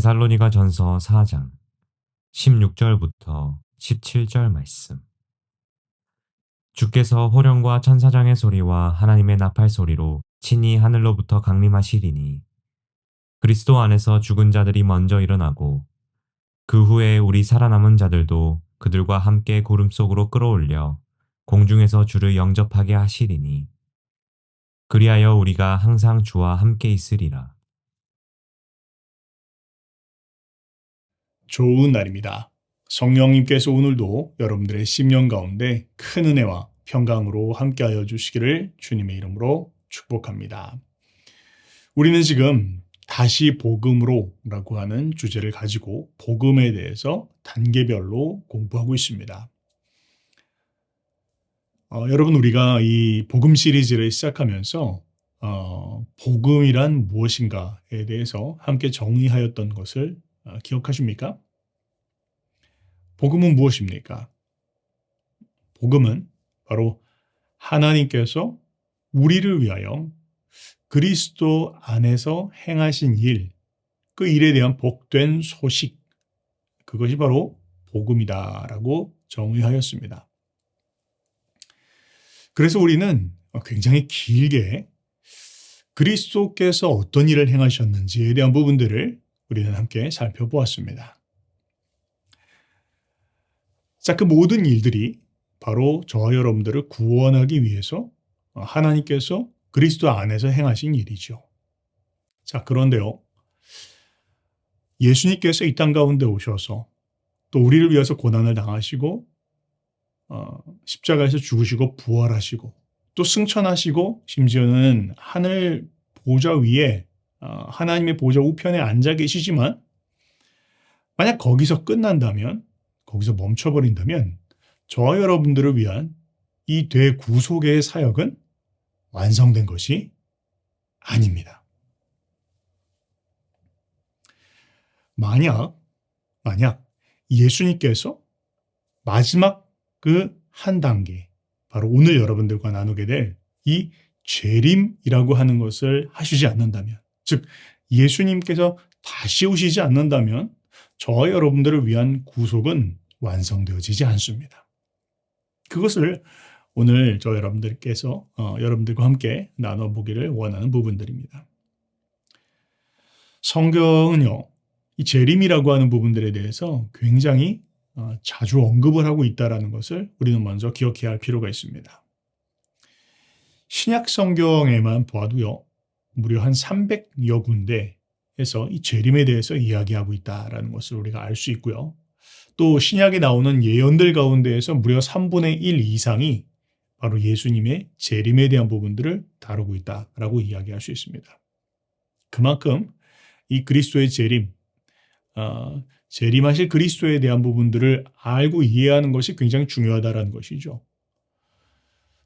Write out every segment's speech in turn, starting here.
데살로니가전서 4장 16절부터 17절 말씀. 주께서 호령과 천사장의 소리와 하나님의 나팔 소리로 친히 하늘로부터 강림하시리니 그리스도 안에서 죽은 자들이 먼저 일어나고 그 후에 우리 살아남은 자들도 그들과 함께 구름 속으로 끌어올려 공중에서 주를 영접하게 하시리니 그리하여 우리가 항상 주와 함께 있으리라. 좋은 날입니다. 성령님께서 오늘도 여러분들의 심령 가운데 큰 은혜와 평강으로 함께하여 주시기를 주님의 이름으로 축복합니다. 우리는 지금 다시 복음으로 라고 하는 주제를 가지고 복음에 대해서 단계별로 공부하고 있습니다. 여러분, 우리가 이 복음 시리즈를 시작하면서 복음이란 무엇인가에 대해서 함께 정의하였던 것을 기억하십니까? 복음은 무엇입니까? 복음은 바로 하나님께서 우리를 위하여 그리스도 안에서 행하신 일, 그 일에 대한 복된 소식, 그것이 바로 복음이다라고 정의하였습니다. 그래서 우리는 굉장히 길게 그리스도께서 어떤 일을 행하셨는지에 대한 부분들을 우리는 함께 살펴보았습니다. 자, 그 모든 일들이 바로 저와 여러분들을 구원하기 위해서 하나님께서 그리스도 안에서 행하신 일이죠. 자, 그런데요, 예수님께서 이 땅 가운데 오셔서 또 우리를 위해서 고난을 당하시고 십자가에서 죽으시고 부활하시고 또 승천하시고 심지어는 하늘 보좌 위에 하나님의 보좌 우편에 앉아 계시지만 만약 거기서 끝난다면, 거기서 멈춰버린다면 저와 여러분들을 위한 이 대구속의 사역은 완성된 것이 아닙니다. 만약 예수님께서 마지막 그 한 단계, 바로 오늘 여러분들과 나누게 될 이 재림이라고 하는 것을 하시지 않는다면, 즉 예수님께서 다시 오시지 않는다면 저와 여러분들을 위한 구속은 완성되어지지 않습니다. 그것을 오늘 저 여러분들께서 여러분들과 함께 나눠보기를 원하는 부분들입니다. 성경은요, 이 재림이라고 하는 부분들에 대해서 굉장히 자주 언급을 하고 있다는 것을 우리는 먼저 기억해야 할 필요가 있습니다. 신약 성경에만 보아도요, 무려 한 300여 군데에서 이 재림에 대해서 이야기하고 있다는 것을 우리가 알 수 있고요. 또 신약에 나오는 예언들 가운데에서 무려 3분의 1 이상이 바로 예수님의 재림에 대한 부분들을 다루고 있다라고 이야기할 수 있습니다. 그만큼 이 그리스도의 재림, 재림하실 그리스도에 대한 부분들을 알고 이해하는 것이 굉장히 중요하다는 것이죠.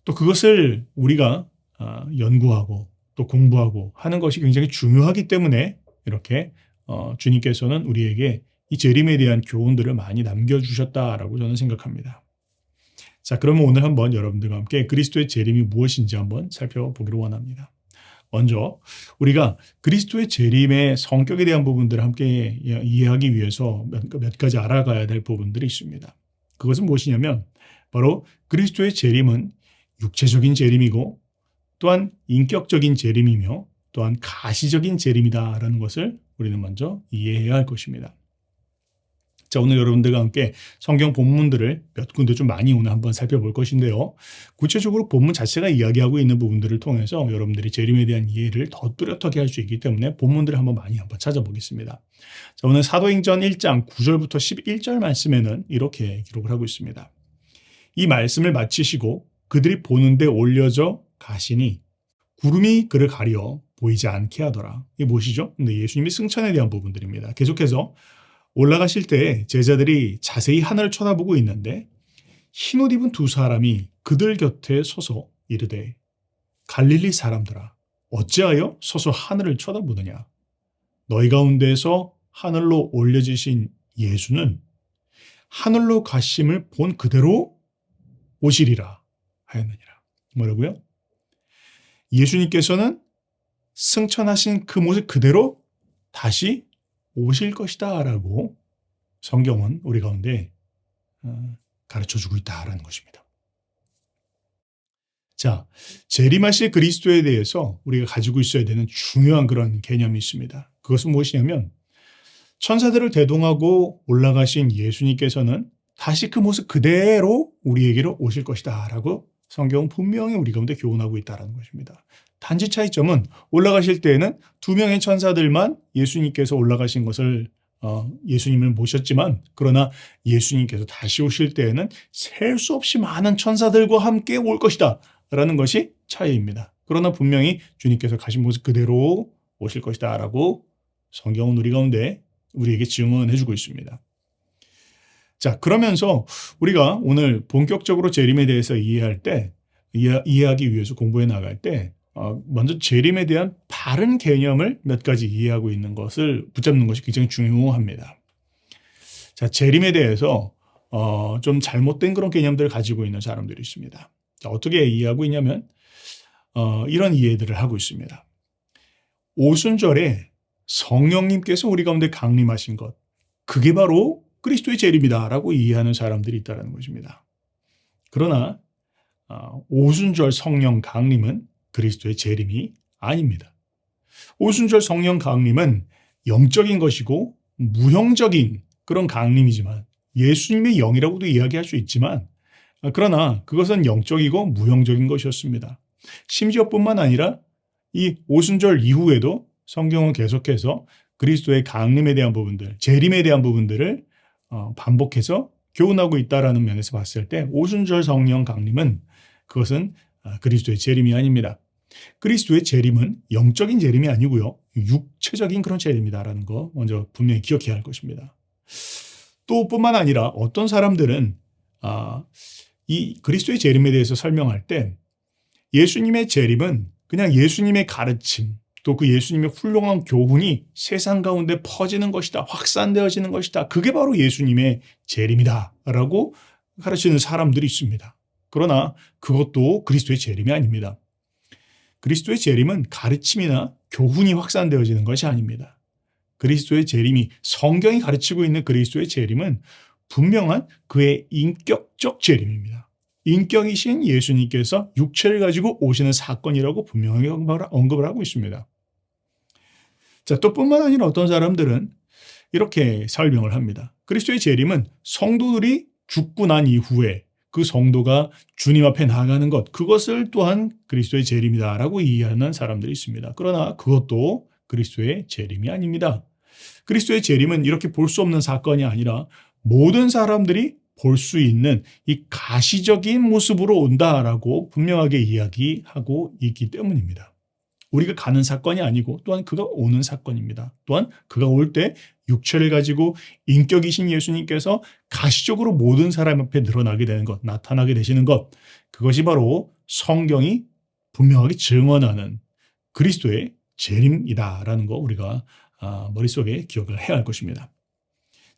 또 그것을 우리가 연구하고 또 공부하고 하는 것이 굉장히 중요하기 때문에 이렇게 주님께서는 우리에게 이 재림에 대한 교훈들을 많이 남겨주셨다라고 저는 생각합니다. 자, 그러면 오늘 한번 여러분들과 함께 그리스도의 재림이 무엇인지 한번 살펴보기를 원합니다. 먼저 우리가 그리스도의 재림의 성격에 대한 부분들을 함께 이해하기 위해서 몇 가지 알아가야 될 부분들이 있습니다. 그것은 무엇이냐면 바로 그리스도의 재림은 육체적인 재림이고 또한 인격적인 재림이며 또한 가시적인 재림이다라는 것을 우리는 먼저 이해해야 할 것입니다. 자, 오늘 여러분들과 함께 성경 본문들을 몇 군데 좀 많이 오늘 한번 살펴볼 것인데요. 구체적으로 본문 자체가 이야기하고 있는 부분들을 통해서 여러분들이 재림에 대한 이해를 더 뚜렷하게 할 수 있기 때문에 본문들을 한번 찾아보겠습니다. 자, 오늘 사도행전 1장 9절부터 11절 말씀에는 이렇게 기록을 하고 있습니다. 이 말씀을 마치시고 그들이 보는데 올려져 가시니 구름이 그를 가려 보이지 않게 하더라. 이게 무엇이죠? 근데 예수님이 승천에 대한 부분들입니다. 계속해서 올라가실 때 제자들이 자세히 하늘을 쳐다보고 있는데 흰옷 입은 두 사람이 그들 곁에 서서 이르되 갈릴리 사람들아 어찌하여 서서 하늘을 쳐다보느냐 너희 가운데에서 하늘로 올려지신 예수는 하늘로 가심을 본 그대로 오시리라 하였느니라. 뭐라고요? 예수님께서는 승천하신 그 모습 그대로 다시 오실 것이다 라고 성경은 우리 가운데 가르쳐주고 있다라는 것입니다. 자, 재림하실 그리스도에 대해서 우리가 가지고 있어야 되는 중요한 그런 개념이 있습니다. 그것은 무엇이냐면 천사들을 대동하고 올라가신 예수님께서는 다시 그 모습 그대로 우리에게로 오실 것이다 라고 성경은 분명히 우리 가운데 교훈하고 있다는 것입니다. 단지 차이점은 올라가실 때에는 2명의 천사들만 예수님께서 올라가신 것을 예수님을 모셨지만, 그러나 예수님께서 다시 오실 때에는 셀 수 없이 많은 천사들과 함께 올 것이다 라는 것이 차이입니다. 그러나 분명히 주님께서 가신 모습 그대로 오실 것이다 라고 성경은 우리 가운데 우리에게 증언해주고 있습니다. 자, 그러면서 우리가 오늘 본격적으로 재림에 대해서 이해하기 위해서 공부해 나갈 때 먼저 재림에 대한 바른 개념을 몇 가지 이해하고 있는 것을 붙잡는 것이 굉장히 중요합니다. 자, 재림에 대해서 좀 잘못된 그런 개념들을 가지고 있는 사람들이 있습니다. 자, 어떻게 이해하고 있냐면 이런 이해들을 하고 있습니다. 오순절에 성령님께서 우리 가운데 강림하신 것, 그게 바로 그리스도의 재림이다라고 이해하는 사람들이 있다는 것입니다. 그러나 오순절 성령 강림은 그리스도의 재림이 아닙니다. 오순절 성령 강림은 영적인 것이고 무형적인 그런 강림이지만, 예수님의 영이라고도 이야기할 수 있지만, 그러나 그것은 영적이고 무형적인 것이었습니다. 심지어 뿐만 아니라 이 오순절 이후에도 성경은 계속해서 그리스도의 강림에 대한 부분들, 재림에 대한 부분들을 반복해서 교훈하고 있다라는 면에서 봤을 때 오순절 성령 강림은 그것은 그리스도의 재림이 아닙니다. 그리스도의 재림은 영적인 재림이 아니고요, 육체적인 그런 재림이다라는 거 먼저 분명히 기억해야 할 것입니다. 또 뿐만 아니라 어떤 사람들은 이 그리스도의 재림에 대해서 설명할 때 예수님의 재림은 그냥 예수님의 가르침, 또 그 예수님의 훌륭한 교훈이 세상 가운데 퍼지는 것이다, 확산되어지는 것이다, 그게 바로 예수님의 재림이다 라고 가르치는 사람들이 있습니다. 그러나 그것도 그리스도의 재림이 아닙니다. 그리스도의 재림은 가르침이나 교훈이 확산되어지는 것이 아닙니다. 그리스도의 재림이, 성경이 가르치고 있는 그리스도의 재림은 분명한 그의 인격적 재림입니다. 인격이신 예수님께서 육체를 가지고 오시는 사건이라고 분명하게 언급을 하고 있습니다. 자, 또 뿐만 아니라 어떤 사람들은 이렇게 설명을 합니다. 그리스도의 재림은 성도들이 죽고 난 이후에 그 성도가 주님 앞에 나가는 것, 그것을 또한 그리스도의 재림이다라고 이해하는 사람들이 있습니다. 그러나 그것도 그리스도의 재림이 아닙니다. 그리스도의 재림은 이렇게 볼 수 없는 사건이 아니라 모든 사람들이 볼 수 있는 이 가시적인 모습으로 온다라고 분명하게 이야기하고 있기 때문입니다. 우리가 가는 사건이 아니고 또한 그가 오는 사건입니다. 또한 그가 올 때 육체를 가지고 인격이신 예수님께서 가시적으로 모든 사람 앞에 드러나게 되는 것, 나타나게 되시는 것, 그것이 바로 성경이 분명하게 증언하는 그리스도의 재림이다라는 거 우리가 머릿속에 기억을 해야 할 것입니다.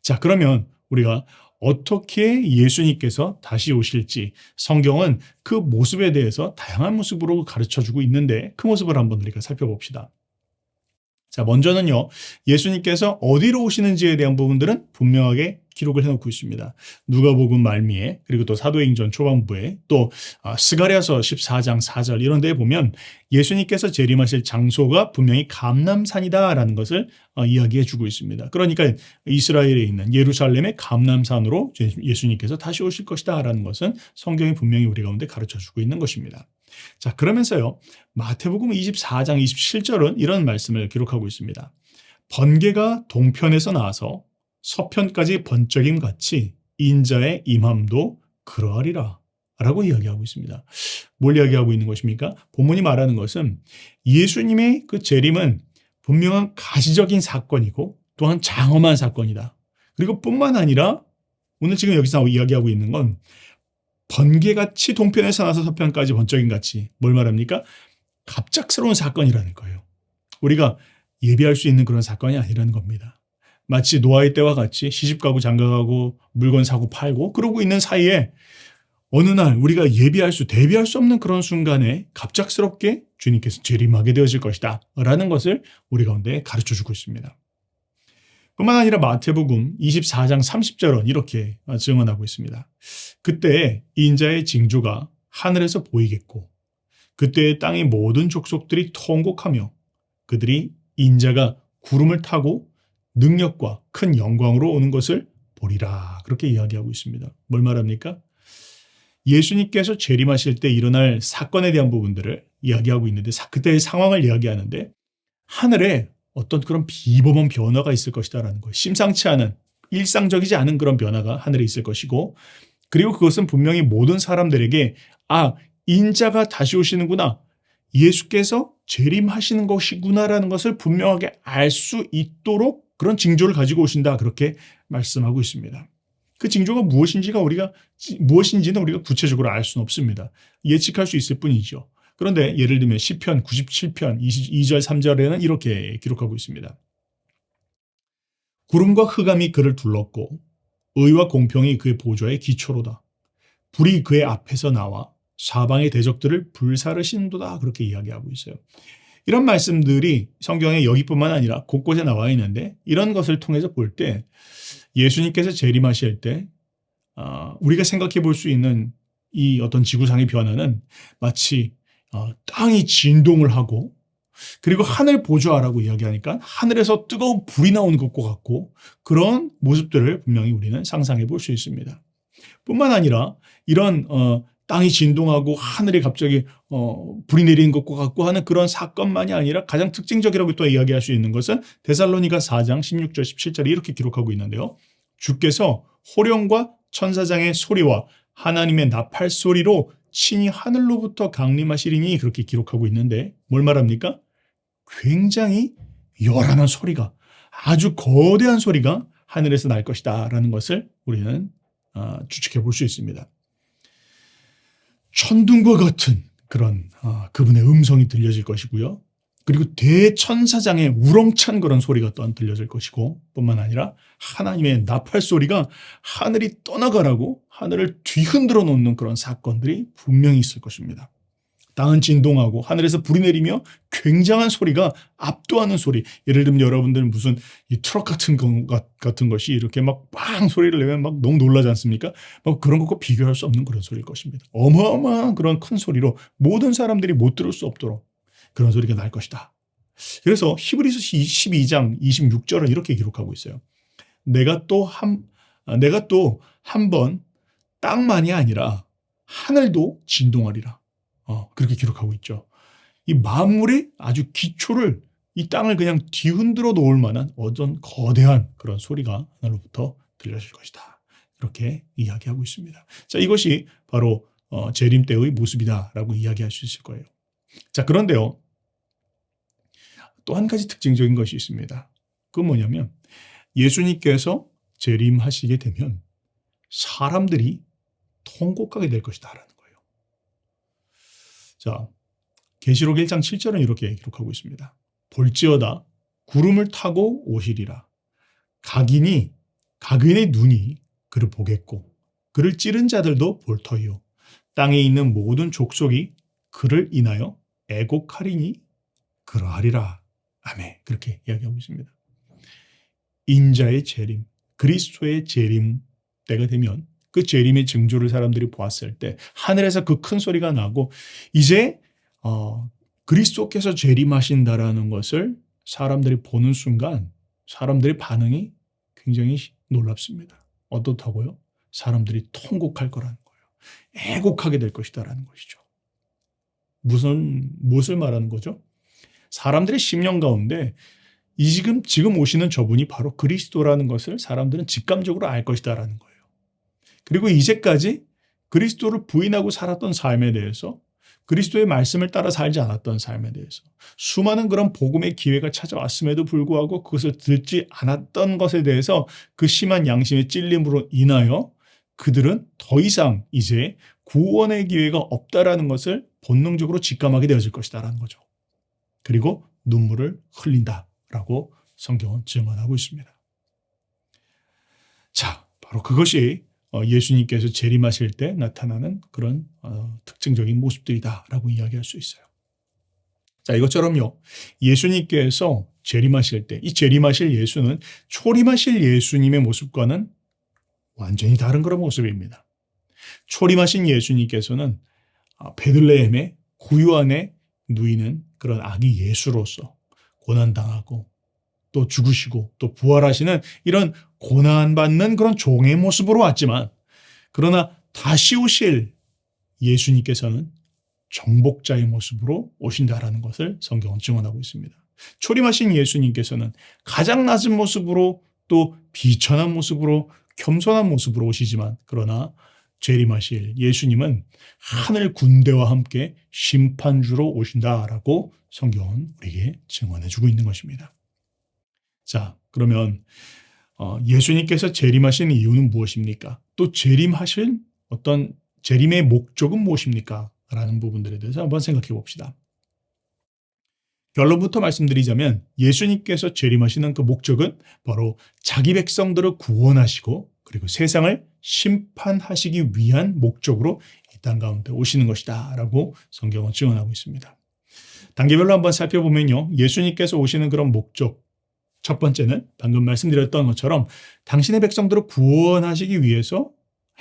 자, 그러면 우리가 어떻게 예수님께서 다시 오실지 성경은 그 모습에 대해서 다양한 모습으로 가르쳐주고 있는데, 그 모습을 한번 우리가 살펴봅시다. 자, 먼저는요, 예수님께서 어디로 오시는지에 대한 부분들은 분명하게 기록을 해놓고 있습니다. 누가복음 말미에, 그리고 또 사도행전 초반부에, 또 스가랴서 14장 4절 이런 데에 보면 예수님께서 재림하실 장소가 분명히 감람산이다라는 것을 이야기해 주고 있습니다. 그러니까 이스라엘에 있는 예루살렘의 감람산으로 예수님께서 다시 오실 것이다라는 것은 성경이 분명히 우리 가운데 가르쳐 주고 있는 것입니다. 자, 그러면서요, 마태복음 24장 27절은 이런 말씀을 기록하고 있습니다. 번개가 동편에서 나와서 서편까지 번쩍임 같이 인자의 임함도 그러하리라 라고 이야기하고 있습니다. 뭘 이야기하고 있는 것입니까? 본문이 말하는 것은 예수님의 그 재림은 분명한 가시적인 사건이고 또한 장엄한 사건이다. 그리고 뿐만 아니라 오늘 지금 여기서 이야기하고 있는 건 번개같이 동편에서 나서 서편까지 번쩍임같이, 뭘 말합니까? 갑작스러운 사건이라는 거예요. 우리가 예비할 수 있는 그런 사건이 아니라는 겁니다. 마치 노아의 때와 같이 시집가고 장가가고 물건 사고 팔고 그러고 있는 사이에 어느 날 우리가 대비할 수 없는 그런 순간에 갑작스럽게 주님께서 재림하게 되어질 것이다 라는 것을 우리 가운데 가르쳐주고 있습니다. 뿐만 아니라 마태복음 24장 30절은 이렇게 증언하고 있습니다. 그때 인자의 징조가 하늘에서 보이겠고 그때 땅의 모든 족속들이 통곡하며 그들이 인자가 구름을 타고 능력과 큰 영광으로 오는 것을 보리라. 그렇게 이야기하고 있습니다. 뭘 말합니까? 예수님께서 재림하실 때 일어날 사건에 대한 부분들을 이야기하고 있는데 그때의 상황을 이야기하는데 하늘에 어떤 그런 비범한 변화가 있을 것이다라는 거예요. 심상치 않은 일상적이지 않은 그런 변화가 하늘에 있을 것이고 그리고 그것은 분명히 모든 사람들에게 인자가 다시 오시는구나. 예수께서 재림하시는 것이구나라는 것을 분명하게 알 수 있도록 그런 징조를 가지고 오신다. 그렇게 말씀하고 있습니다. 그 징조가 무엇인지는 우리가 구체적으로 알 수는 없습니다. 예측할 수 있을 뿐이죠. 그런데 예를 들면 시편 97편 2절 3절에는 이렇게 기록하고 있습니다. 구름과 흑암이 그를 둘렀고 의와 공평이 그의 보좌의 기초로다. 불이 그의 앞에서 나와 사방의 대적들을 불사르신도다. 그렇게 이야기하고 있어요. 이런 말씀들이 성경에 여기뿐만 아니라 곳곳에 나와 있는데 이런 것을 통해서 볼 때 예수님께서 재림하실 때 우리가 생각해 볼 수 있는 이 어떤 지구상의 변화는 마치 땅이 진동을 하고 그리고 하늘 보좌라고 이야기하니까 하늘에서 뜨거운 불이 나오는 것과 같고 그런 모습들을 분명히 우리는 상상해 볼 수 있습니다. 뿐만 아니라 이런 땅이 진동하고 하늘에 갑자기 불이 내리는 것과 같고 하는 그런 사건만이 아니라 가장 특징적이라고 또 이야기할 수 있는 것은 데살로니가 4장 16절 17절에 이렇게 기록하고 있는데요. 주께서 호령과 천사장의 소리와 하나님의 나팔 소리로 친히 하늘로부터 강림하시리니 그렇게 기록하고 있는데 뭘 말합니까? 굉장히 요란한 소리가 아주 거대한 소리가 하늘에서 날 것이다 라는 것을 우리는 추측해 볼 수 있습니다. 천둥과 같은 그런 그분의 음성이 들려질 것이고요. 그리고 대천사장의 우렁찬 그런 소리가 또한 들려질 것이고 뿐만 아니라 하나님의 나팔 소리가 하늘이 떠나가라고 하늘을 뒤흔들어 놓는 그런 사건들이 분명히 있을 것입니다. 땅은 진동하고 하늘에서 불이 내리며 굉장한 소리가 압도하는 소리. 예를 들면 여러분들은 무슨 이 트럭 같은 것이 이렇게 막 빵 소리를 내면 막 너무 놀라지 않습니까? 막 그런 것과 비교할 수 없는 그런 소리일 것입니다. 어마어마한 그런 큰 소리로 모든 사람들이 못 들을 수 없도록 그런 소리가 날 것이다. 그래서 히브리서 12장 26절은 이렇게 기록하고 있어요. 내가 또 한 번 땅만이 아니라 하늘도 진동하리라. 그렇게 기록하고 있죠. 이 만물의 아주 기초를 이 땅을 그냥 뒤흔들어 놓을 만한 어떤 거대한 그런 소리가 하늘로부터 들려질 것이다. 이렇게 이야기하고 있습니다. 자, 이것이 바로 재림 때의 모습이다라고 이야기할 수 있을 거예요. 자, 그런데요. 또 한 가지 특징적인 것이 있습니다. 그건 뭐냐면 예수님께서 재림하시게 되면 사람들이 통곡하게 될 것이다라는 거예요. 자, 계시록 1장 7절은 이렇게 기록하고 있습니다. 볼지어다 구름을 타고 오시리라. 각인의 눈이 그를 보겠고 그를 찌른 자들도 볼 터이요. 땅에 있는 모든 족속이 그를 인하여 애곡하리니 그러하리라. 아멘. 그렇게 이야기하고 있습니다. 인자의 재림, 그리스도의 재림 때가 되면 그 재림의 징조를 사람들이 보았을 때 하늘에서 그 큰 소리가 나고 이제 그리스도께서 재림하신다라는 것을 사람들이 보는 순간 사람들의 반응이 굉장히 놀랍습니다. 어떻다고요? 사람들이 통곡할 거라는 거예요. 애곡하게 될 것이다라는 것이죠. 무엇을 말하는 거죠? 사람들의 심령 가운데 지금 오시는 저분이 바로 그리스도라는 것을 사람들은 직감적으로 알 것이다라는 거예요. 그리고 이제까지 그리스도를 부인하고 살았던 삶에 대해서 그리스도의 말씀을 따라 살지 않았던 삶에 대해서 수많은 그런 복음의 기회가 찾아왔음에도 불구하고 그것을 듣지 않았던 것에 대해서 그 심한 양심의 찔림으로 인하여 그들은 더 이상 이제 구원의 기회가 없다라는 것을 본능적으로 직감하게 되어질 것이다라는 거죠. 그리고 눈물을 흘린다라고 성경은 증언하고 있습니다. 자, 바로 그것이 예수님께서 재림하실 때 나타나는 그런 특징적인 모습들이다라고 이야기할 수 있어요. 자, 이것처럼요. 예수님께서 재림하실 때 이 재림하실 예수는 초림하실 예수님의 모습과는 완전히 다른 그런 모습입니다. 초림하신 예수님께서는 베들레헴의 구유 안에 누이는 그런 아기 예수로서 고난당하고 또 죽으시고 또 부활하시는 이런 고난받는 그런 종의 모습으로 왔지만, 그러나 다시 오실 예수님께서는 정복자의 모습으로 오신다라는 것을 성경은 증언하고 있습니다. 초림하신 예수님께서는 가장 낮은 모습으로 또 비천한 모습으로 겸손한 모습으로 오시지만, 그러나 재림하실 예수님은 하늘 군대와 함께 심판주로 오신다라고 성경은 우리에게 증언해주고 있는 것입니다. 자, 그러면 예수님께서 재림하신 이유는 무엇입니까? 또 재림하신 어떤 재림의 목적은 무엇입니까? 라는 부분들에 대해서 한번 생각해 봅시다. 결론부터 말씀드리자면 예수님께서 재림하시는 그 목적은 바로 자기 백성들을 구원하시고 그리고 세상을 심판하시기 위한 목적으로 이 땅 가운데 오시는 것이다 라고 성경은 증언하고 있습니다. 단계별로 한번 살펴보면요, 예수님께서 오시는 그런 목적, 첫 번째는 방금 말씀드렸던 것처럼 당신의 백성들을 구원하시기 위해서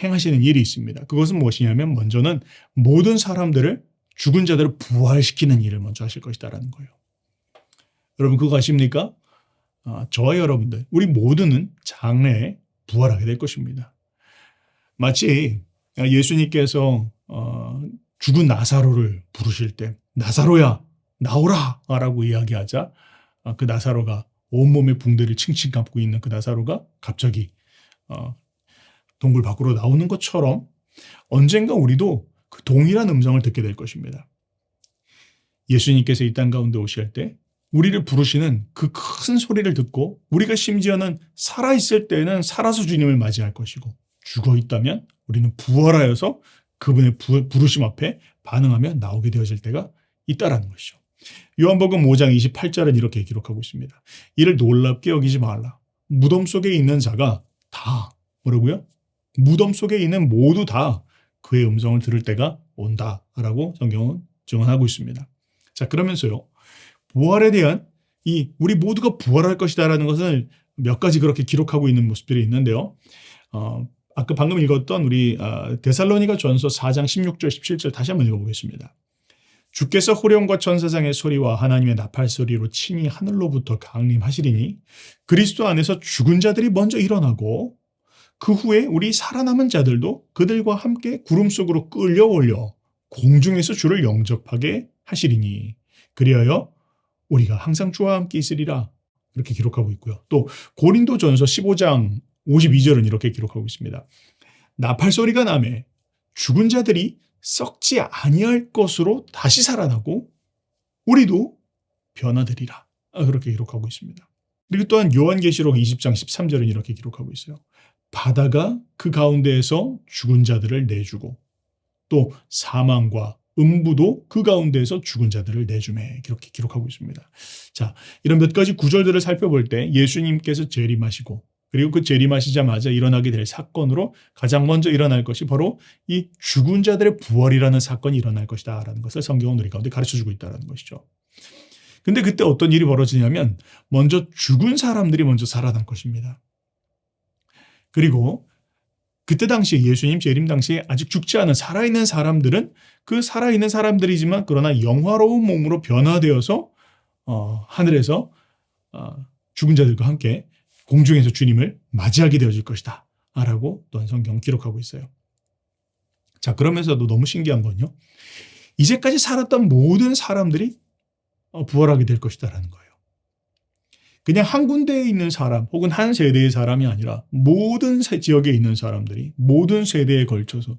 행하시는 일이 있습니다. 그것은 무엇이냐면 먼저는 모든 사람들을, 죽은 자들을 부활시키는 일을 먼저 하실 것이다라는 거예요. 여러분 그거 아십니까? 저와 여러분들, 우리 모두는 장래에 부활하게 될 것입니다. 마치 예수님께서 죽은 나사로를 부르실 때 나사로야 나오라 라고 이야기하자 그 나사로가 온몸에 붕대를 칭칭 감고 있는 그 나사로가 갑자기 동굴 밖으로 나오는 것처럼 언젠가 우리도 그 동일한 음성을 듣게 될 것입니다. 예수님께서 이 땅 가운데 오실 때 우리를 부르시는 그 큰 소리를 듣고 우리가 심지어는 살아있을 때는 살아서 주님을 맞이할 것이고, 죽어 있다면 우리는 부활하여서 그분의 부르심 앞에 반응하며 나오게 되어질 때가 있다라는 것이죠. 요한복음 5장 28절은 이렇게 기록하고 있습니다. 이를 놀랍게 여기지 말라. 무덤 속에 있는 자가 다, 뭐라고요? 무덤 속에 있는 모두 다 그의 음성을 들을 때가 온다라고 성경은 증언하고 있습니다. 자, 그러면서요, 부활에 대한 우리 모두가 부활할 것이다라는 것을 몇 가지 그렇게 기록하고 있는 모습들이 있는데요. 아까 방금 읽었던 우리 데살로니가 전서 4장 16절 17절 다시 한번 읽어보겠습니다. 주께서 호령과 천사장의 소리와 하나님의 나팔 소리로 친히 하늘로부터 강림하시리니 그리스도 안에서 죽은 자들이 먼저 일어나고 그 후에 우리 살아남은 자들도 그들과 함께 구름 속으로 끌려 올려 공중에서 주를 영접하게 하시리니 그리하여 우리가 항상 주와 함께 있으리라. 이렇게 기록하고 있고요. 또 고린도전서 15장 52절은 이렇게 기록하고 있습니다. 나팔 소리가 나매 죽은 자들이 썩지 아니할 것으로 다시 살아나고 우리도 변화되리라. 그렇게 기록하고 있습니다. 그리고 또한 요한계시록 20장 13절은 이렇게 기록하고 있어요. 바다가 그 가운데에서 죽은 자들을 내주고 또 사망과 음부도 그 가운데에서 죽은 자들을 내주매, 이렇게 기록하고 있습니다. 자, 이런 몇 가지 구절들을 살펴볼 때 예수님께서 재림하시고 그리고 그 재림하시자마자 일어나게 될 사건으로 가장 먼저 일어날 것이 바로 이 죽은 자들의 부활이라는 사건이 일어날 것이다 라는 것을 성경은 우리 가운데 가르쳐주고 있다는 것이죠. 근데 그때 어떤 일이 벌어지냐면 먼저 죽은 사람들이 먼저 살아날 것입니다. 그리고 그때 당시 예수님 재림 당시에 아직 죽지 않은 살아있는 사람들은 그 살아있는 사람들이지만 그러나 영화로운 몸으로 변화되어서 하늘에서 죽은 자들과 함께 공중에서 주님을 맞이하게 되어질 것이다 라고 또한 성경 기록하고 있어요. 자, 그러면서도 너무 신기한 건요, 이제까지 살았던 모든 사람들이 부활하게 될 것이다 라는 거예요. 그냥 한 군데에 있는 사람 혹은 한 세대의 사람이 아니라 모든 지역에 있는 사람들이 모든 세대에 걸쳐서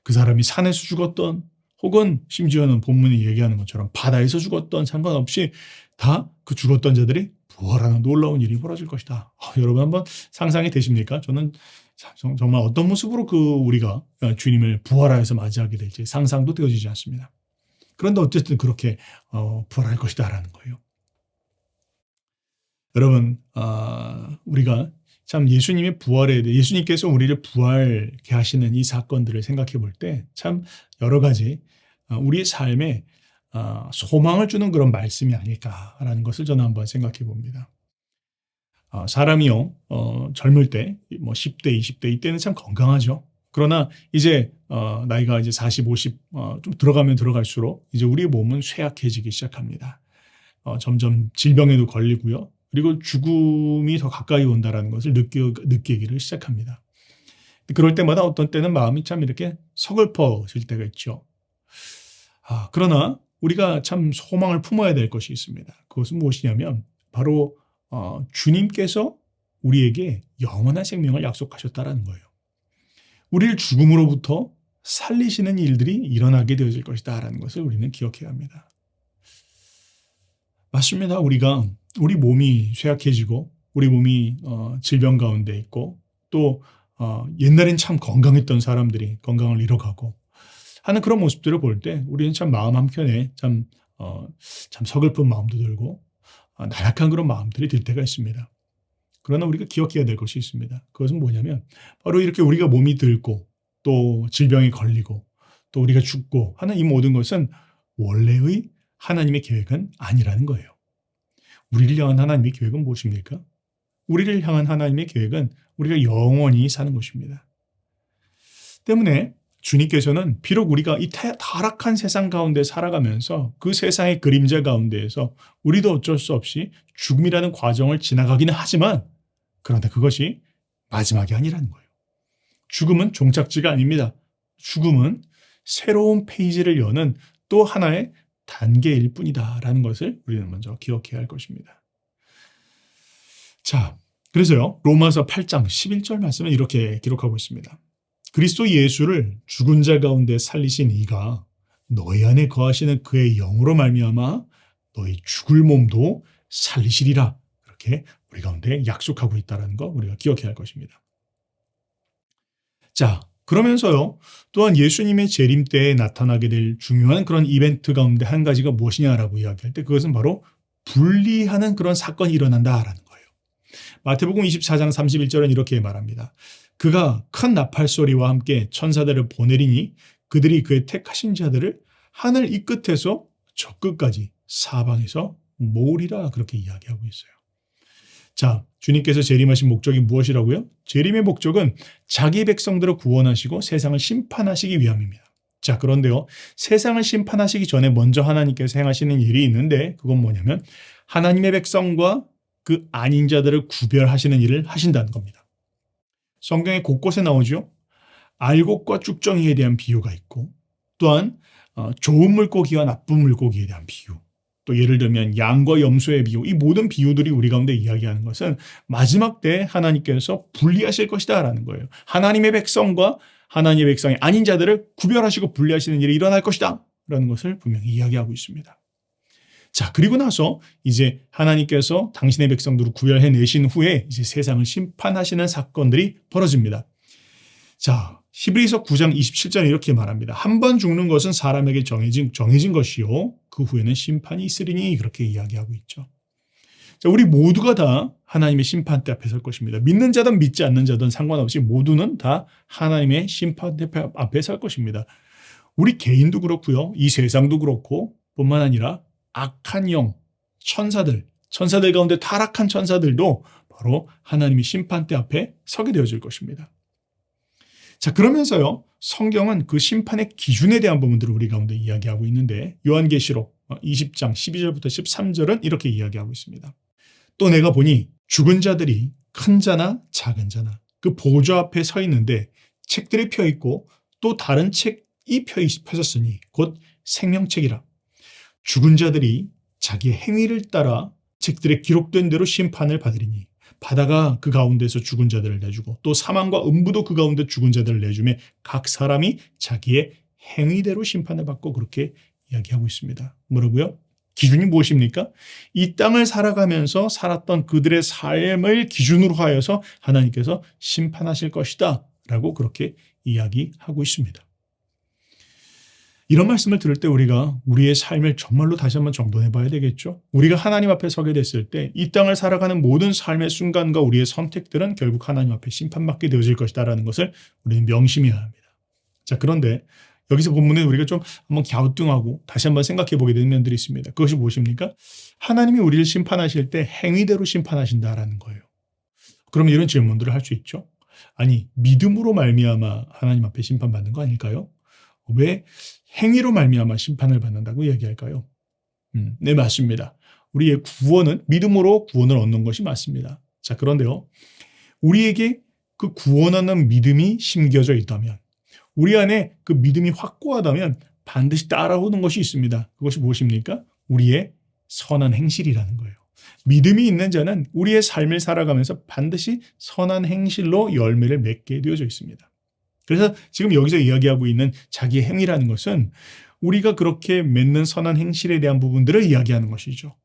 그 사람이 산에서 죽었던 혹은 심지어는 본문이 얘기하는 것처럼 바다에서 죽었던 상관없이 다 그 죽었던 자들이 부활하는 놀라운 일이 벌어질 것이다. 여러분 한번 상상이 되십니까? 저는 정말 어떤 모습으로 우리가 주님을 부활하여서 맞이하게 될지 상상도 되어지지 않습니다. 그런데 어쨌든 그렇게 부활할 것이다라는 거예요. 여러분, 우리가 참 예수님의 부활에 대해 예수님께서 우리를 부활케 하시는 이 사건들을 생각해 볼 때 참 여러 가지 우리의 삶에 소망을 주는 그런 말씀이 아닐까라는 것을 저는 한번 생각해 봅니다. 사람이요, 젊을 때, 뭐 10대, 20대 이때는 참 건강하죠. 그러나 이제 나이가 이제 40, 50 좀 들어가면 들어갈수록 이제 우리의 몸은 쇠약해지기 시작합니다. 점점 질병에도 걸리고요. 그리고 죽음이 더 가까이 온다라는 것을 느끼기를 시작합니다. 그럴 때마다 어떤 때는 마음이 참 이렇게 서글퍼질 때가 있죠. 그러나 우리가 참 소망을 품어야 될 것이 있습니다. 그것은 무엇이냐면 바로 주님께서 우리에게 영원한 생명을 약속하셨다라는 거예요. 우리를 죽음으로부터 살리시는 일들이 일어나게 되어질 것이다라는 것을 우리는 기억해야 합니다. 맞습니다. 우리 몸이 쇠약해지고 우리 몸이 질병 가운데 있고 또 옛날엔 참 건강했던 사람들이 건강을 잃어가고 하는 그런 모습들을 볼 때 우리는 참 마음 한켠에 참 서글픈 마음도 들고 나약한 그런 마음들이 들 때가 있습니다. 그러나 우리가 기억해야 될 것이 있습니다. 그것은 뭐냐면 바로 이렇게 우리가 몸이 들고 또 질병에 걸리고 또 우리가 죽고 하는 이 모든 것은 원래의 하나님의 계획은 아니라는 거예요. 우리를 향한 하나님의 계획은 무엇입니까? 우리를 향한 하나님의 계획은 우리가 영원히 사는 것입니다. 때문에 주님께서는 비록 우리가 이 타락한 세상 가운데 살아가면서 그 세상의 그림자 가운데에서 우리도 어쩔 수 없이 죽음이라는 과정을 지나가기는 하지만 그런데 그것이 마지막이 아니라는 거예요. 죽음은 종착지가 아닙니다. 죽음은 새로운 페이지를 여는 또 하나의 단계일 뿐이다라는 것을 우리는 먼저 기억해야 할 것입니다. 자, 그래서요. 로마서 8장 11절 말씀은 이렇게 기록하고 있습니다. 그리스도 예수를 죽은 자 가운데 살리신 이가 너희 안에 거하시는 그의 영으로 말미암아 너희 죽을 몸도 살리시리라. 그렇게 우리 가운데 약속하고 있다는 거 우리가 기억해야 할 것입니다. 자, 그러면서요. 또한 예수님의 재림 때에 나타나게 될 중요한 그런 이벤트 가운데 한 가지가 무엇이냐라고 이야기할 때 그것은 바로 분리하는 그런 사건이 일어난다라는 거예요. 마태복음 24장 31절은 이렇게 말합니다. 그가 큰 나팔 소리와 함께 천사들을 보내리니 그들이 그의 택하신 자들을 하늘 이 끝에서 저 끝까지 사방에서 모으리라 그렇게 이야기하고 있어요. 자, 주님께서 재림하신 목적이 무엇이라고요? 재림의 목적은 자기 백성들을 구원하시고 세상을 심판하시기 위함입니다. 자, 그런데요. 세상을 심판하시기 전에 먼저 하나님께서 행하시는 일이 있는데 그건 뭐냐면 하나님의 백성과 그 아닌 자들을 구별하시는 일을 하신다는 겁니다. 성경에 곳곳에 나오죠. 알곡과 쭉정이에 대한 비유가 있고 또한 좋은 물고기와 나쁜 물고기에 대한 비유 또 예를 들면 양과 염소의 비유 이 모든 비유들이 우리 가운데 이야기하는 것은 마지막 때에 하나님께서 분리하실 것이다 라는 거예요. 하나님의 백성과 하나님의 백성이 아닌 자들을 구별하시고 분리하시는 일이 일어날 것이다 라는 것을 분명히 이야기하고 있습니다. 자, 그리고 나서 이제 하나님께서 당신의 백성들을 구별해내신 후에 이제 세상을 심판하시는 사건들이 벌어집니다. 자, 히브리서 9장 27절에 이렇게 말합니다. 한 번 죽는 것은 사람에게 정해진 것이요. 그 후에는 심판이 있으리니 그렇게 이야기하고 있죠. 자, 우리 모두가 다 하나님의 심판대 앞에 설 것입니다. 믿는 자든 믿지 않는 자든 상관없이 모두는 다 하나님의 심판대 앞에 설 것입니다. 우리 개인도 그렇고요. 이 세상도 그렇고 뿐만 아니라 악한 영, 천사들 가운데 타락한 천사들도 바로 하나님의 심판대 앞에 서게 되어질 것입니다. 자, 그러면서요. 성경은 그 심판의 기준에 대한 부분들을 우리 가운데 이야기하고 있는데 요한계시록 20장 12절부터 13절은 이렇게 이야기하고 있습니다. 또 내가 보니 죽은 자들이 큰 자나 작은 자나 그 보좌 앞에 서 있는데 책들이 펴 있고 또 다른 책이 펴졌으니 곧 생명책이라. 죽은 자들이 자기의 행위를 따라 책들에 기록된 대로 심판을 받으리니 바다가 그 가운데서 죽은 자들을 내주고 또 사망과 음부도 그 가운데 죽은 자들을 내주매 각 사람이 자기의 행위대로 심판을 받고 그렇게 이야기하고 있습니다. 뭐라고요? 기준이 무엇입니까? 이 땅을 살아가면서 살았던 그들의 삶을 기준으로 하여서 하나님께서 심판하실 것이다 라고 그렇게 이야기하고 있습니다. 이런 말씀을 들을 때 우리가 우리의 삶을 정말로 다시 한번 정돈해 봐야 되겠죠. 우리가 하나님 앞에 서게 됐을 때 이 땅을 살아가는 모든 삶의 순간과 우리의 선택들은 결국 하나님 앞에 심판받게 되어질 것이다라는 것을 우리는 명심해야 합니다. 자, 그런데 여기서 본문에 우리가 좀 한번 갸우뚱하고 다시 한번 생각해 보게 되는 면들이 있습니다. 그것이 무엇입니까? 하나님이 우리를 심판하실 때 행위대로 심판하신다라는 거예요. 그러면 이런 질문들을 할 수 있죠. 아니, 믿음으로 말미암아 하나님 앞에 심판받는 거 아닐까요? 왜 행위로 말미암아 심판을 받는다고 이야기할까요? 네, 맞습니다. 우리의 구원은 믿음으로 구원을 얻는 것이 맞습니다. 자, 그런데요. 우리에게 그 구원하는 믿음이 심겨져 있다면, 우리 안에 그 믿음이 확고하다면 반드시 따라오는 것이 있습니다. 그것이 무엇입니까? 우리의 선한 행실이라는 거예요. 믿음이 있는 자는 우리의 삶을 살아가면서 반드시 선한 행실로 열매를 맺게 되어져 있습니다. 그래서 지금 여기서 이야기하고 있는 자기의 행위라는 것은 우리가 그렇게 맺는 선한 행실에 대한 부분들을 이야기하는 것이죠.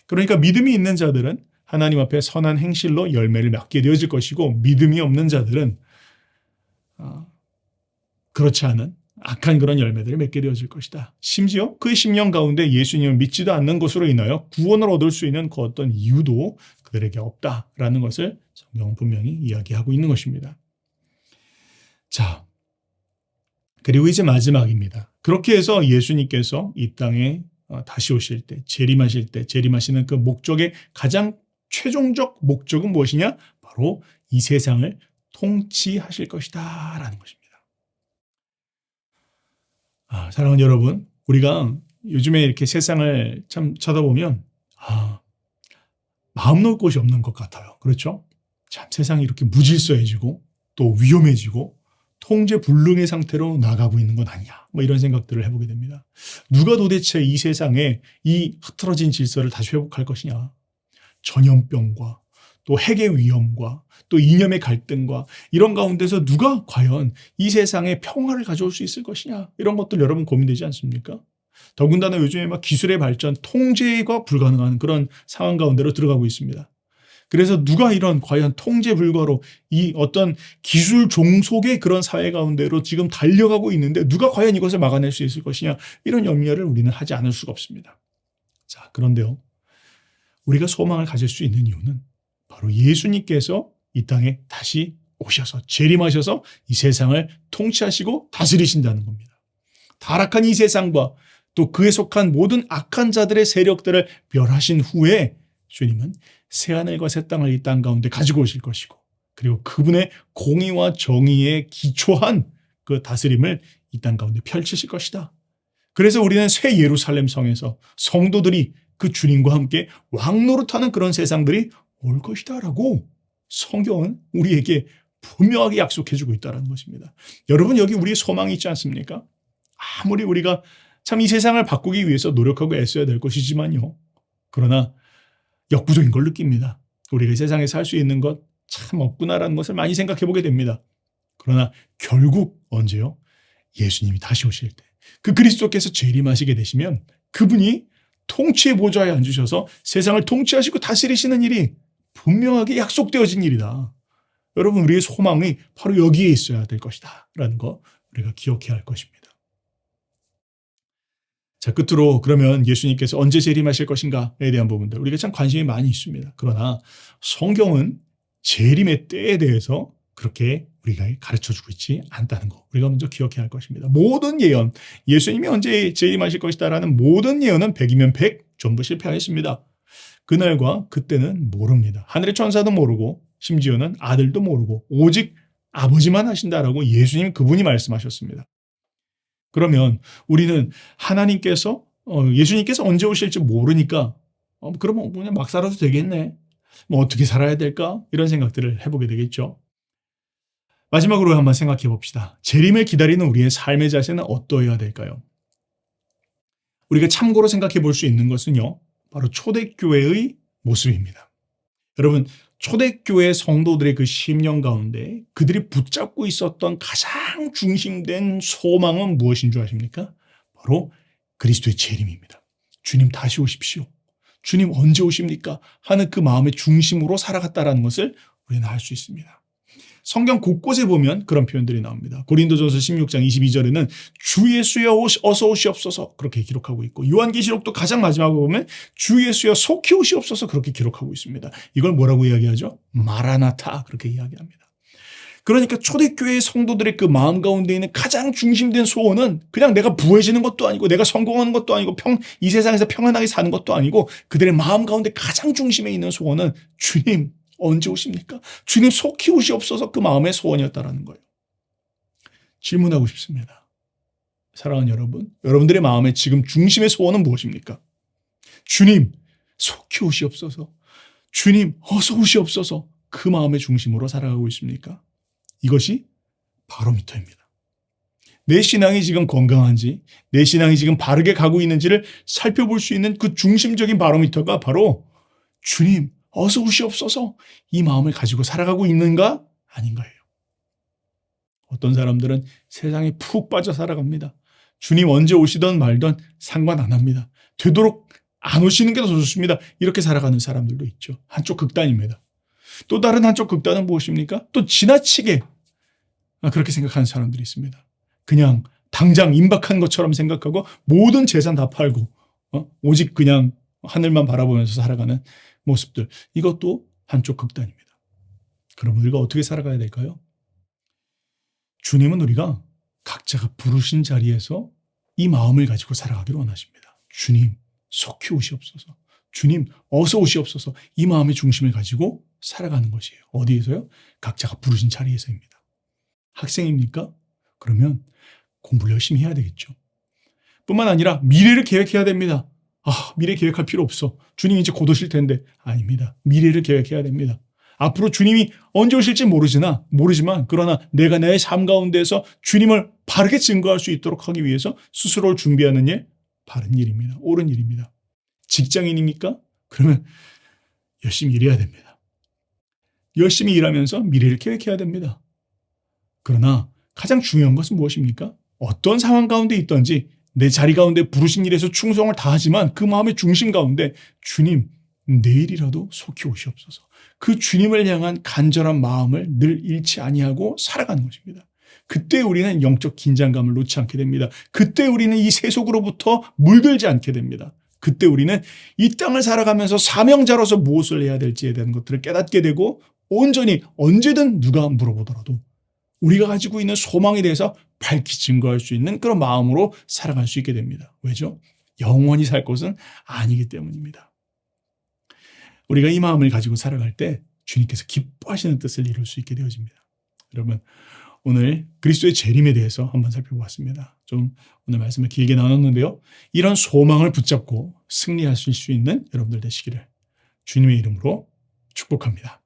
그러니까 믿음이 있는 자들은 하나님 앞에 선한 행실로 열매를 맺게 되어질 것이고, 믿음이 없는 자들은 그렇지 않은 악한 그런 열매들을 맺게 되어질 것이다. 심지어 그의 심령 가운데 예수님을 믿지도 않는 것으로 인하여 구원을 얻을 수 있는 그 어떤 이유도 그들에게 없다라는 것을 성경은 분명히 이야기하고 있는 것입니다. 자, 그리고 이제 마지막입니다. 그렇게 해서 예수님께서 이 땅에 다시 오실 때, 재림하실 때, 재림하시는 그 목적의 가장 최종적 목적은 무엇이냐? 바로 이 세상을 통치하실 것이다 라는 것입니다. 사랑하는 여러분, 우리가 요즘에 이렇게 세상을 참 쳐다보면 마음 놓을 곳이 없는 것 같아요. 그렇죠? 참 세상이 이렇게 무질서해지고 또 위험해지고 통제불능의 상태로 나가고 있는 건 아니냐, 뭐 이런 생각들을 해보게 됩니다. 누가 도대체 이 세상에 이 흐트러진 질서를 다시 회복할 것이냐? 전염병과 또 핵의 위험과 또 이념의 갈등과 이런 가운데서 누가 과연 이 세상에 평화를 가져올 수 있을 것이냐, 이런 것들 여러분 고민되지 않습니까? 더군다나 요즘에 막 기술의 발전, 통제가 불가능한 그런 상황 가운데로 들어가고 있습니다. 그래서 누가 이런 과연 통제 불가로 이 어떤 기술 종속의 그런 사회 가운데로 지금 달려가고 있는데 누가 과연 이것을 막아낼 수 있을 것이냐, 이런 염려를 우리는 하지 않을 수가 없습니다. 자, 그런데요, 우리가 소망을 가질 수 있는 이유는 바로 예수님께서 이 땅에 다시 오셔서 재림하셔서 이 세상을 통치하시고 다스리신다는 겁니다. 타락한 이 세상과 또 그에 속한 모든 악한 자들의 세력들을 멸하신 후에 주님은 새하늘과 새 땅을 이 땅 가운데 가지고 오실 것이고, 그리고 그분의 공의와 정의에 기초한 그 다스림을 이 땅 가운데 펼치실 것이다. 그래서 우리는 새 예루살렘 성에서 성도들이 그 주님과 함께 왕노릇하는 그런 세상들이 올 것이다 라고 성경은 우리에게 분명하게 약속해주고 있다는 것입니다. 여러분, 여기 우리의 소망이 있지 않습니까? 아무리 우리가 참 이 세상을 바꾸기 위해서 노력하고 애써야 될 것이지만요, 그러나 역부족인 걸 느낍니다. 우리가 이 세상에 살 수 있는 것 참 없구나라는 것을 많이 생각해 보게 됩니다. 그러나 결국 언제요? 예수님이 다시 오실 때, 그 그리스도께서 재림하시게 되시면 그분이 통치의 보좌에 앉으셔서 세상을 통치하시고 다스리시는 일이 분명하게 약속되어진 일이다. 여러분, 우리의 소망이 바로 여기에 있어야 될 것이다 라는 거 우리가 기억해야 할 것입니다. 자, 끝으로 그러면 예수님께서 언제 재림하실 것인가에 대한 부분들, 우리가 참 관심이 많이 있습니다. 그러나 성경은 재림의 때에 대해서 그렇게 우리가 가르쳐주고 있지 않다는 거 우리가 먼저 기억해야 할 것입니다. 모든 예언, 예수님이 언제 재림하실 것이다라는 모든 예언은 100이면 100 전부 실패하였습니다. 그날과 그때는 모릅니다. 하늘의 천사도 모르고 심지어는 아들도 모르고 오직 아버지만 하신다라고 예수님 그분이 말씀하셨습니다. 그러면 우리는 하나님께서 예수님께서 언제 오실지 모르니까 그러면 그냥 막 살아도 되겠네, 뭐 어떻게 살아야 될까, 이런 생각들을 해보게 되겠죠. 마지막으로 한번 생각해 봅시다. 재림을 기다리는 우리의 삶의 자세는 어떠해야 될까요? 우리가 참고로 생각해 볼 수 있는 것은요, 바로 초대교회의 모습입니다. 여러분, 초대교회 성도들의 그 심령 가운데 그들이 붙잡고 있었던 가장 중심된 소망은 무엇인 줄 아십니까? 바로 그리스도의 재림입니다. 주님 다시 오십시오, 주님 언제 오십니까? 하는 그 마음의 중심으로 살아갔다라는 것을 우리는 알 수 있습니다. 성경 곳곳에 보면 그런 표현들이 나옵니다. 고린도전서 16장 22절에는 주 예수여 어서 오시옵소서 그렇게 기록하고 있고, 요한계시록도 가장 마지막에 보면 주 예수여 속히 오시옵소서 그렇게 기록하고 있습니다. 이걸 뭐라고 이야기하죠? 마라나타 그렇게 이야기합니다. 그러니까 초대교회 성도들의 그 마음 가운데 있는 가장 중심된 소원은 그냥 내가 부해지는 것도 아니고 내가 성공하는 것도 아니고 이 세상에서 평안하게 사는 것도 아니고 그들의 마음 가운데 가장 중심에 있는 소원은 주님 언제 오십니까? 주님 속히 오시옵소서 그 마음의 소원이었다라는 거예요. 질문하고 싶습니다. 사랑하는 여러분, 여러분들의 마음의 지금 중심의 소원은 무엇입니까? 주님 속히 오시옵소서, 주님 어서 오시옵소서, 그 마음의 중심으로 살아가고 있습니까? 이것이 바로미터입니다. 내 신앙이 지금 건강한지, 내 신앙이 지금 바르게 가고 있는지를 살펴볼 수 있는 그 중심적인 바로미터가 바로 주님 어서 오시옵소서, 이 마음을 가지고 살아가고 있는가 아닌가예요. 어떤 사람들은 세상에 푹 빠져 살아갑니다. 주님 언제 오시든 말든 상관 안 합니다. 되도록 안 오시는 게 더 좋습니다. 이렇게 살아가는 사람들도 있죠. 한쪽 극단입니다. 또 다른 한쪽 극단은 무엇입니까? 또 지나치게 그렇게 생각하는 사람들이 있습니다. 그냥 당장 임박한 것처럼 생각하고 모든 재산 다 팔고 오직 그냥 하늘만 바라보면서 살아가는 모습들. 이것도 한쪽 극단입니다. 그럼 우리가 어떻게 살아가야 될까요? 주님은 우리가 각자가 부르신 자리에서 이 마음을 가지고 살아가기를 원하십니다. 주님 속히 오시옵소서, 주님 어서 오시옵소서, 이 마음의 중심을 가지고 살아가는 것이에요. 어디에서요? 각자가 부르신 자리에서입니다. 학생입니까? 그러면 공부를 열심히 해야 되겠죠. 뿐만 아니라 미래를 계획해야 됩니다. 미래 계획할 필요 없어. 주님 이제 곧 오실 텐데. 아닙니다. 미래를 계획해야 됩니다. 앞으로 주님이 언제 오실지 모르지만 그러나 내가 내 삶 가운데서 주님을 바르게 증거할 수 있도록 하기 위해서 스스로를 준비하는 일, 바른 일입니다. 옳은 일입니다. 직장인입니까? 그러면 열심히 일해야 됩니다. 열심히 일하면서 미래를 계획해야 됩니다. 그러나 가장 중요한 것은 무엇입니까? 어떤 상황 가운데 있든지 내 자리 가운데 부르신 일에서 충성을 다하지만 그 마음의 중심 가운데 주님 내일이라도 속히 오시옵소서, 그 주님을 향한 간절한 마음을 늘 잃지 아니하고 살아가는 것입니다. 그때 우리는 영적 긴장감을 놓지 않게 됩니다. 그때 우리는 이 세속으로부터 물들지 않게 됩니다. 그때 우리는 이 땅을 살아가면서 사명자로서 무엇을 해야 될지에 대한 것들을 깨닫게 되고 온전히 언제든 누가 물어보더라도 우리가 가지고 있는 소망에 대해서 밝히 증거할 수 있는 그런 마음으로 살아갈 수 있게 됩니다. 왜죠? 영원히 살 것은 아니기 때문입니다. 우리가 이 마음을 가지고 살아갈 때 주님께서 기뻐하시는 뜻을 이룰 수 있게 되어집니다. 여러분, 오늘 그리스도의 재림에 대해서 한번 살펴보았습니다. 좀 오늘 말씀을 길게 나눴는데요. 이런 소망을 붙잡고 승리하실 수 있는 여러분들 되시기를 주님의 이름으로 축복합니다.